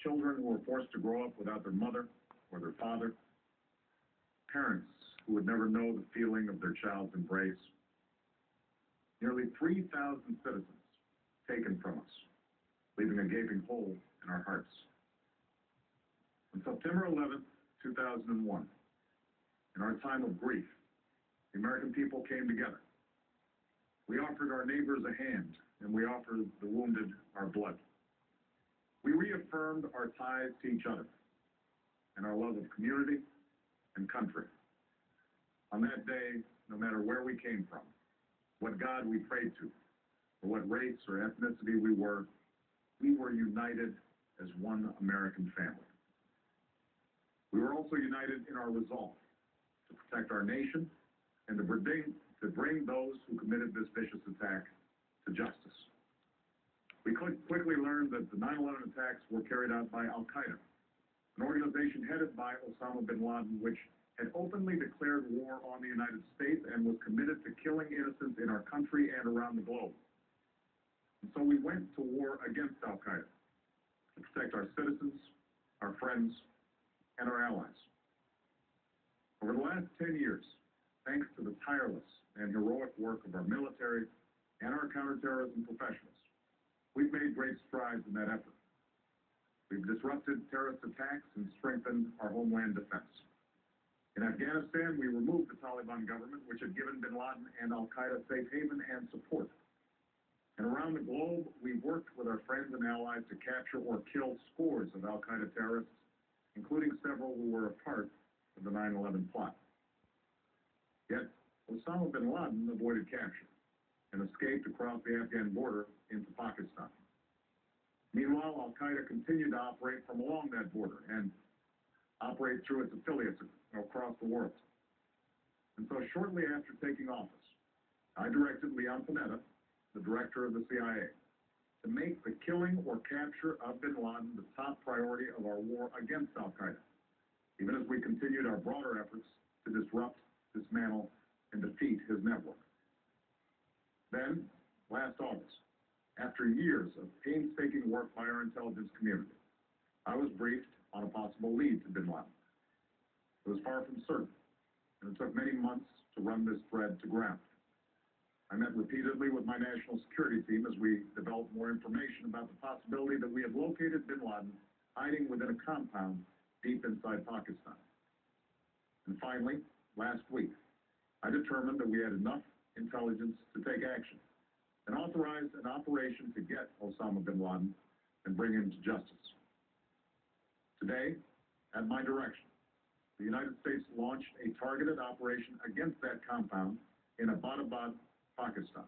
children who were forced to grow up without their mother or their father, parents who would never know the feeling of their child's embrace. Nearly 3,000 citizens taken from us, leaving a gaping hole in our hearts. On September 11th, 2001, in our time of grief, the American people came together. We offered our neighbors a hand, and we offered the wounded our blood. We reaffirmed our ties to each other and our love of community and country. On that day, no matter where we came from, what God we prayed to, or what race or ethnicity we were united as one American family. We were also united in our resolve to protect our nation and to bring those who committed this vicious attack to justice. We quickly learned that the 9/11 attacks were carried out by Al-Qaeda, an organization headed by Ozama Bin Laden, which had openly declared war on the United States and was committed to killing innocents in our country and around the globe. And so we went to war against Al-Qaeda to protect our citizens, our friends, and our allies. Over the last 10 years, thanks to the tireless and heroic work of our military and our counterterrorism professionals, we've made great strides in that effort. We've disrupted terrorist attacks and strengthened our homeland defense. In Afghanistan, we removed the Taliban government, which had given bin Laden and Al-Qaeda safe haven and support. And around the globe, we've worked with our friends and allies to capture or kill scores of Al-Qaeda terrorists, including several who were a part of the 9/11 plot. Yet, Osama bin Laden avoided capture and escaped across the Afghan border into Pakistan. Meanwhile, Al-Qaeda continued to operate from along that border and operate through its affiliates across the world. And so shortly after taking office, I directed Leon Panetta, the director of the CIA, to make the killing or capture of bin Laden the top priority of our war against Al-Qaeda, even as we continued our broader efforts to disrupt, dismantle, and defeat his network. Then, last August, after years of painstaking work by our intelligence community, I was briefed on a possible lead to bin Laden. It was far from certain, and it took many months to run this thread to ground. I met repeatedly with my national security team as we developed more information about the possibility that we had located bin Laden hiding within a compound deep inside Pakistan. And finally, last week, I determined that we had enough intelligence to take action and authorized an operation to get Osama bin Laden and bring him to justice. Today, at my direction, the United States launched a targeted operation against that compound in Abbottabad, Pakistan.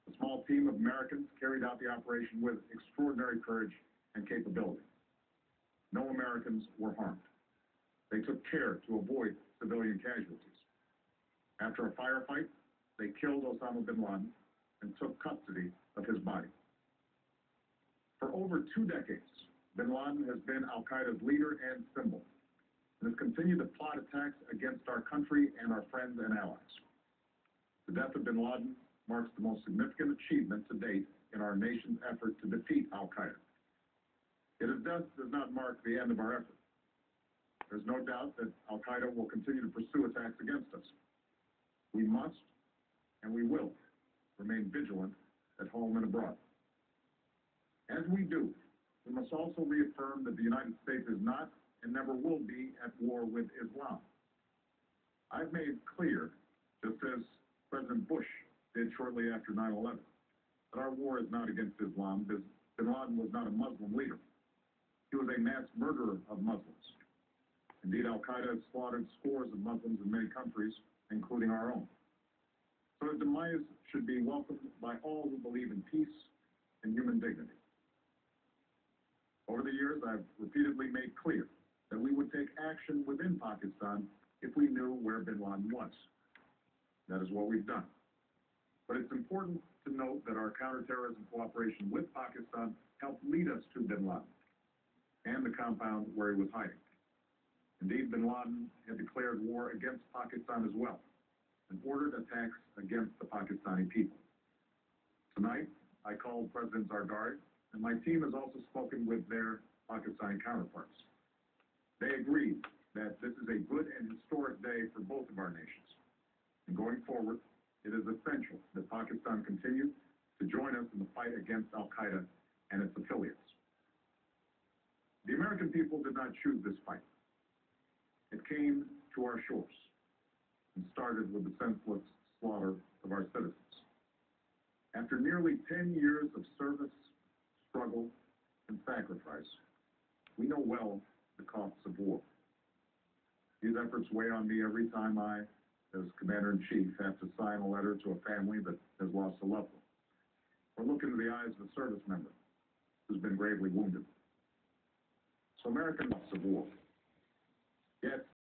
A small team of Americans carried out the operation with extraordinary courage and capability. No Americans were harmed. They took care to avoid civilian casualties. After a firefight, they killed Osama bin Laden and took custody of his body. For over 2 decades, bin Laden has been Al-Qaeda's leader and symbol, and has continued to plot attacks against our country and our friends and allies. The death of bin Laden marks the most significant achievement to date in our nation's effort to defeat Al-Qaeda. Yet his death does not mark the end of our effort. There's no doubt that Al-Qaeda will continue to pursue attacks against us. We must, and we will, remain vigilant at home and abroad. As we do, we must also reaffirm that the United States is not and never will be at war with Islam. I've made clear, just as President Bush did shortly after 9/11, that our war is not against Islam. Bin Laden was not a Muslim leader. He was a mass murderer of Muslims. Indeed, Al-Qaeda has slaughtered scores of Muslims in many countries, including our own. So his demise should be welcomed by all who believe in peace and human dignity. Over the years, I've repeatedly made clear that we would take action within Pakistan if we knew where bin Laden was. That is what we've done. But it's important to note that our counterterrorism cooperation with Pakistan helped lead us to bin Laden and the compound where he was hiding. Indeed, bin Laden had declared war against Pakistan as well and ordered attacks against the Pakistani people. Tonight, I called President Zargari, and my team has also spoken with their Pakistani counterparts. They agreed that this is a good and historic day for both of our nations. And going forward, it is essential that Pakistan continue to join us in the fight against al-Qaeda and its affiliates. The American people did not choose this fight. It came to our shores and started with the senseless slaughter of our citizens. After nearly 10 years of service, struggle, and sacrifice, we know well the costs of war. These efforts weigh on me every time I, as Commander-in-Chief, have to sign a letter to a family that has lost a loved one, or look into the eyes of a service member who's been gravely wounded. So American costs of war. Yet,